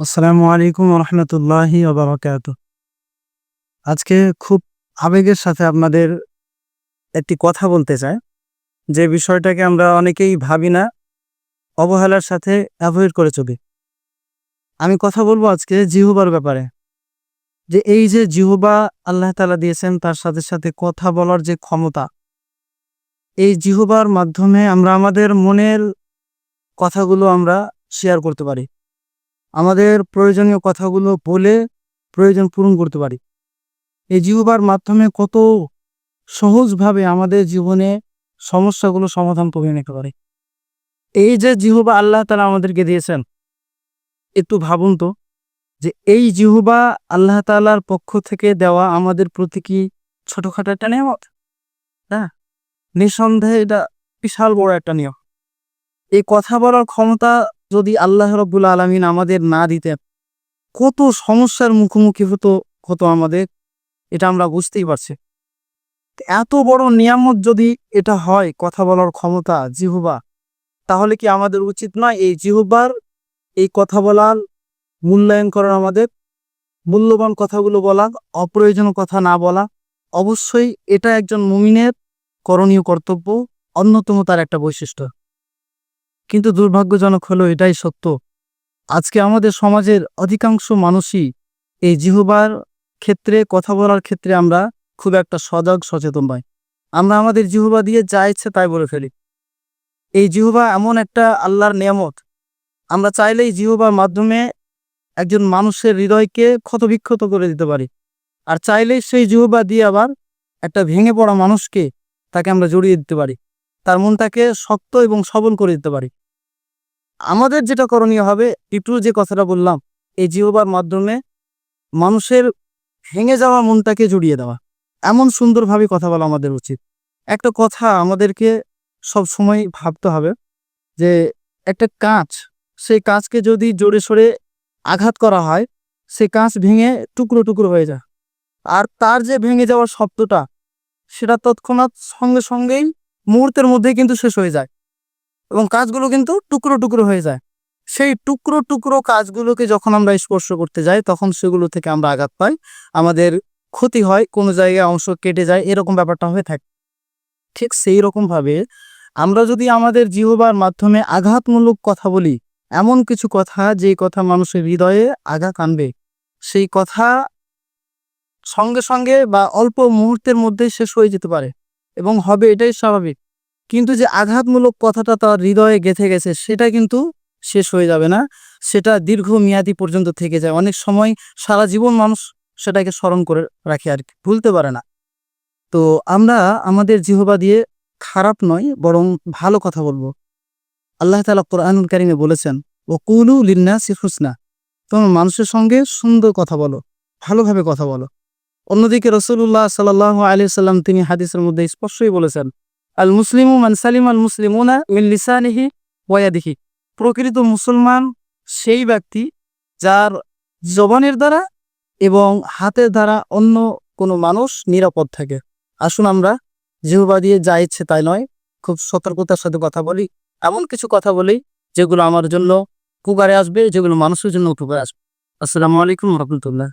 আসসালামু আলাইকুম রহমতুল্লাহি ওবারাকাত। আজকে খুব আবেগের সাথে আপনাদের একটি কথা বলতে চাই, যে বিষয়টাকে আমরা অনেকেই ভাবি না, অবহেলার সাথে অ্যাভয়েড করে চলি। আমি কথা বলবো আজকে জিহ্বার ব্যাপারে, যে এই যে জিহ্বা আল্লাহ তাআলা দিয়েছেন, তার সাথে সাথে কথা বলার যে ক্ষমতা, এই জিহ্বার মাধ্যমে আমরা আমাদের মনের কথাগুলো আমরা শেয়ার করতে পারি, আমাদের প্রয়োজনীয় কথাগুলো বলে প্রয়োজন পূরণ করতে পারি। এই জিহ্বার মাধ্যমে কত সহজভাবে আমাদের জীবনে সমস্যাগুলো সমাধান করে নিতে পারে। এই যে জিহ্বা আল্লাহ তাআলা আমাদেরকে দিয়েছেন, একটু ভাবুন তো, যে এই জিহ্বা আল্লাহ তাআলার পক্ষ থেকে দেওয়া আমাদের প্রতি কি ছোটখাটো একটা নিয়ামত? হ্যাঁ, নিঃসন্দেহে এটা বিশাল বড় একটা নিয়ম। এই কথা বলার ক্ষমতা যদি আল্লাহ রাব্বুল আলামিন আমাদের না দিতেন, কত সমস্যার মুখোমুখি হতো হতো আমাদের, এটা আমরা বুঝতেই পারছি। এত বড় নিয়ামত যদি এটা হয়, কথা বলার ক্ষমতা, জিহ্বা, তাহলে কি আমাদের উচিত নয় এই জিহ্বার, এই কথা বলার মূল্যায়ন করার, আমাদের মূল্যবান কথাগুলো বলা, অপ্রয়োজনীয় কথা না বলা? অবশ্যই এটা একজন মুমিনের করণীয় কর্তব্য, অন্যতম তার একটা বৈশিষ্ট্য। কিন্তু দুর্ভাগ্যজনক হলো এটাই সত্য, আজকে আমাদের সমাজের অধিকাংশ মানুষই এই জিহ্বার ক্ষেত্রে, কথা বলার ক্ষেত্রে আমরা খুব একটা সজাগ সচেতন নই। আমরা আমাদের জিহ্বা দিয়ে যা ইচ্ছে তাই বলে ফেলি। এই জিহ্বা এমন একটা আল্লাহর নিয়ামত, আমরা চাইলেই জিহ্বার মাধ্যমে একজন মানুষের হৃদয়কে ক্ষতবিক্ষত করে দিতে পারি, আর চাইলেই সেই জিহ্বা দিয়ে আবার একটা ভেঙে পড়া মানুষকে, তাকে আমরা জড়িয়ে দিতে পারি, তার মনটাকে শক্ত এবং সবল করে দিতে পারি। আমাদের যেটা করণীয় হবে, একটু যে কথাটা বললাম, এই জিহ্বার মাধ্যমে মানুষের ভেঙে যাওয়া মনটাকে জড়িয়ে দেওয়া, এমন সুন্দরভাবে কথা বলা আমাদের উচিত। একটা কথা আমাদেরকে সব সময় ভাবতে হবে, যে একটা কাঁচ, সেই কাঁচকে যদি জোরে সোরে আঘাত করা হয়, সে কাঁচ ভেঙে টুকরো টুকরো হয়ে যায়। আর তার যে ভেঙে যাওয়ার শব্দটা, সেটা তৎক্ষণাৎ সঙ্গে সঙ্গেই মুহূর্তের মধ্যেই কিন্তু শেষ হয়ে যায়, এবং কাঁচগুলো কিন্তু টুকরো টুকরো হয়ে যায়। সেই টুকরো টুকরো কাঁচগুলোকে যখন আমরা স্পর্শ করতে যাই, তখন সেগুলো থেকে আমরা আঘাত পাই, আমাদের ক্ষতি হয়, কোনো জায়গায় অংশ কেটে যায়, এরকম ব্যাপারটা হয়ে থাকে। ঠিক সেই রকমভাবে আমরা যদি আমাদের জিহ্বার মাধ্যমে আঘাতমূলক কথা বলি, এমন কিছু কথা, যে কথা মানুষের হৃদয়ে আঘাত আনবে, সেই কথা সঙ্গে সঙ্গে বা অল্প মুহূর্তের মধ্যেই শেষ হয়ে যেতে পারে, এবং হবে, এটাই স্বাভাবিক। কিন্তু যে আঘাতমূলক কথাটা তার হৃদয়ে গেঁথে গেছে, সেটা কিন্তু শেষ হয়ে যাবে না, সেটা দীর্ঘমেয়াদী পর্যন্ত থেকে যায়। অনেক সময় সারা জীবন মানুষ সেটাকে স্মরণ করে রাখে, আর কি ভুলতে পারে না। তো আমরা আমাদের জিহ্বা দিয়ে খারাপ নয়, বরং ভালো কথা বলবো। আল্লাহ তাআলা কোরআনুল কারীমে বলেছেন, ওয়াকুলু লিন্নাসি হুসনা, তোমরা মানুষের সঙ্গে সুন্দর কথা বলো, ভালোভাবে কথা বলো। অন্যদিকে রাসূলুল্লাহ সাল্লাল্লাহু আলাইহি ওয়াসাল্লাম তিনি হাদিসের মধ্যে স্পষ্টই বলেছেন, আল মুসলিমু মান সালিমাল মুসলিমুনা মিন লিসানিহি ওয়া ইয়াদিহি, প্রকৃত মুসলমান সেই ব্যক্তি যার জবানের দ্বারা এবং হাতের দ্বারা অন্য কোনো মানুষ নিরাপদ থাকে। আসুন আমরা জিহ্বা দিয়ে যা ইচ্ছে তাই নয়, খুব সতর্কতার সাথে কথা বলি, এমন কিছু কথা বলি যেগুলো আমার জন্য উপকারে আসবে, যেগুলো মানুষের জন্য উপকারে আসবে। আসসালামু আলাইকুম রহমতুল্লাহ।